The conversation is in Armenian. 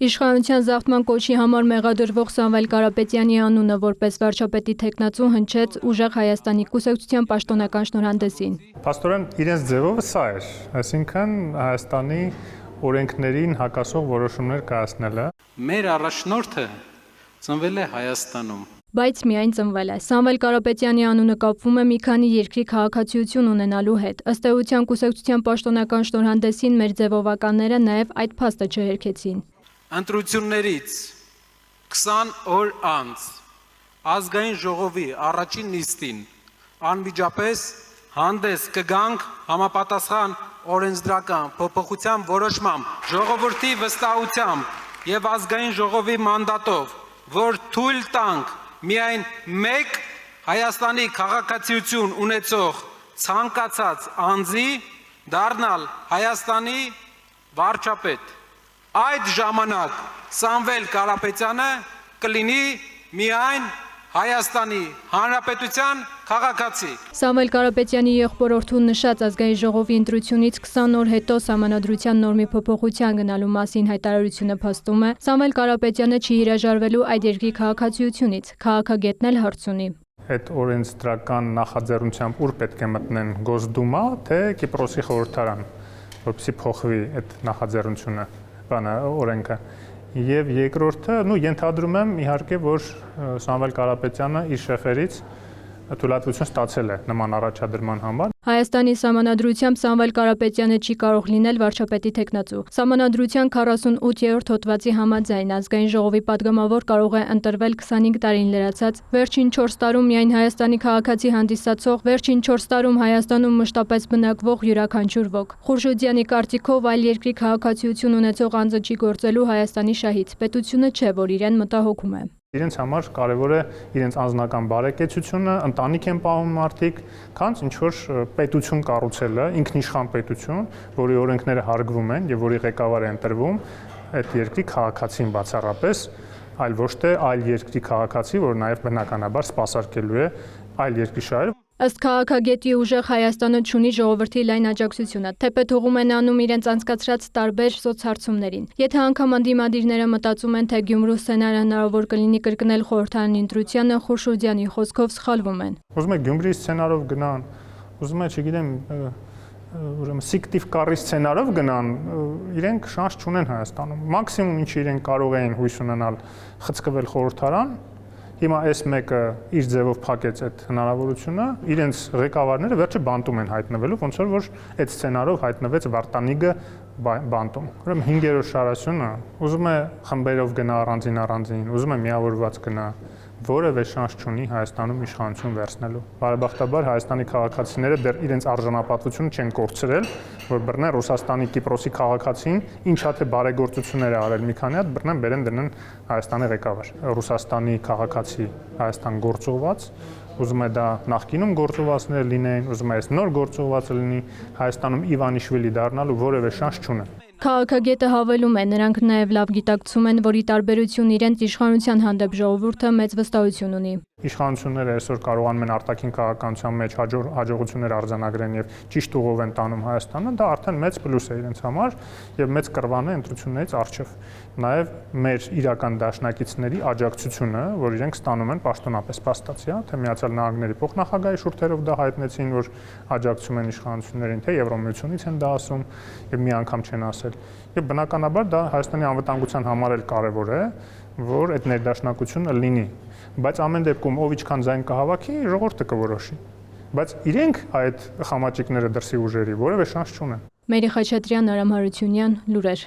Իշխանության զավթման կոչի համար մեղադրվող Սամվել Կարապետյանի անունը որպես վարչապետի թեկնածու հնչեց ուժեղ Հայաստանի կուսակցության պաշտոնական շնորհանդեսին։ Փաստորեն իրենց ձևով սա էր, այսինքն Հայաստանի օրենքներին հակասող որոշումներ կայացնելը։ Մեր առաջնորդը ծնվել է Հայաստանում։ Բայց միայն ծնվել է։ Սամվել Կարապետյանի անունը կապվում է մի քանի երկրի քաղաքացիություն ունենալու հետ։ Ըստ էության կուսակցության պաշտոնական շնորհանդեսին մեր ձևովականները նաև այդ փաստը չհերքեցին։ Ընտրություններից 20 օր անց ազգային ժողովի առաջին նիստին անմիջապես հանդես կգանք համապատասխան օրենսդրական փոփոխության որոշմամբ, ժողովրդի վստահությամբ եւ ազգային ժողովի մանդատով, որ թույլ տանք միայն մեկ Հայաստանի քաղաքացիություն ունեցող ցանկացած անձի դառնալ Հայաստանի վարչապետ։ Այդ ժամանակ Սամվել Կարապետյանը կլինի միայն Հայաստանի Հանրապետության քաղաքացի։ Սամվել Կարապետյանի եղբորորդուն նշած ազգային ժողովի ընտրությունից 20 օր հետո Սահմանադրության նորմի փոփոխության գնալու մասին հայտարարությունը փաստում է Սամվել Կարապետյանը չի հրաժարվելու այդ երկրի քաղաքացիությունից, քաղաքագետն էլ հարց ունի։ Այդ օրենսդրական նախաձեռնությամբ ուր պետք է մտնեն Գոսդումա, թե Կիպրոսի խորհրդարան, որպեսզի փոխվի այդ նախաձեռնությունը, օրենքը։ Եվ երկրորդը, ենթադրում եմ իհարկե, որ Սամվել Կարապետյանը իր շեֆերից թույլատվություն ստացել է նման առաջադրման համար։ Հայաստանի Սահմանադրությամբ Սամվել Կարապետյանը չի կարող լինել վարչապետի թեկնածու։ Սահմանադրության 48-րդ հոդվածի համաձայն ազգային ժողովի падգամավոր կարող է ընտրվել 25 տարին լրացած, վերջին 4 տարում միայն Հայաստանի քաղաքացի հանդիսացող, վերջին 4 տարում Հայաստանում մշտապես բնակվող յուրաքանչյուր ոք։ Խուրշուդյանի կարծիքով այլ երկրի քաղաքացիություն ունեցող անձը չի գործելու Հայաստանի շահից, պետությունը չէ, որ իրեն մտահոգում է։ Իրենց համար կարևոր է իրենց անձնական բարեկեցությունը, ընտանիք են պահում մարդիկ, քանց ինչ որ պետություն կառուցելը, ինքնիշխան պետություն, որի օրենքները հարգվում են եւ որի ղեկավար է ընտրվում այդ երկրի քաղաքացին բացառապես, այլ ոչ թե այլ երկրի քաղաքացի, որ նաեւ բնականաբար սպասարկելու է այլ երկրի շահերը։ Ըստ քաղաքագետի ուժեղ Հայաստանը չունի ժողովրդի լայն աջակցությունը, թեպետ հողում են անում իրենց անցկացրած տարբեր սոցհարցումներին։ Եթե անգամ ընդդիմադիրները մտածում են, թե Գյումրու սցենարը հնարավոր կլինի կրկնել խորհրդարանի ընտրությանը, Խուրշուդյանի խոսքով սխալվում են։ Ուզում է Գյումրի սցենարով գնան, ուզում է, չգիտեմ, ուրեմն Սիկտիվ կարի սցենարով գնան, իրենք շանս չունեն Հայաստանում։ Մաքսիմում ինչ իրենք կարող էին հույս ունենալ խցկվել խորհրդարան։ Հիմա այս մեկը իր ձևով փակեց այդ հնարավորությունը, իրենց ղեկավարները վերջը բանտում են հայտնվելու, ոնց որ այդ սցենարով հայտնվեց Վարդանիգը բանտում։ Ուրեմն 5-րդ շարասյունը ուզում է խմբերով գնա առանձին, ուզում է միավորված գնա, որևէ շանս չունի Հայաստանում իշխանություն վերցնելու։ Բարեբախտաբար Հայաստանի քաղաքացիները դեռ իրենց արժանապատվությունը չեն կորցրել, որ բռնեն Ռուսաստանի Կիպրոսի քաղաքացին, ինչա թե բարեգործություններ է արել մի քանի հատ, բռնեն բերեն դնեն Հայաստանի ղեկավար։ Ռուսաստանի քաղաքացի Հայաստան գործողված, ուզում է դա նախկինում գործողվածներ լինեն, ուզում է այս նոր գործողվածը լինի, Հայաստանում Իվանիշվիլի դառնալու որևէ շանս չունեն։ Քաղաքագետը հավելում է, նրանք նաև լավ գիտակցում են, որ ի տարբերություն իրենց իշխանության հանդեպ ժողովուրդը մեծ վստահություն ունի։ Իշխանությունները այսօր կարողանում են արտաքին քաղաքականության մեջ հաջողություններ արձանագրեն եւ ճիշտ ուղով են տանում Հայաստանը, դա արդեն մեծ պլյուս է իրենց համար եւ մեծ կռվան է ընտրություններից առջեւ։ Նաեւ մեր իրական դաշնակիցների աջակցությունը, որ իրենք ստանում են պաշտոնապես փաստացի, թե Միացյալ Նահանգների փոխնախագահի շուրթերով դա հայտնեցին, որ աջակցում են իշխանություններին, թե Եվրոմիությունից են դա ասում եւ մի անգամ չեն ասել։ Եվ բնականաբար դա Հայաստանի անվտանգության համար էլ կարեւոր է, որ այդ ներդաշնակությունը լինի, բայց ամեն դեպքում ով ինչքան ձայն կհավաքի, ժողովուրդը կորոշի։ Բայց իրենք այդ խամաճիկները դրսի ուժերի որևէ շանս չունեն։ Մերի Խաչատրյան, Արամ Հարությունյան, լուրեր։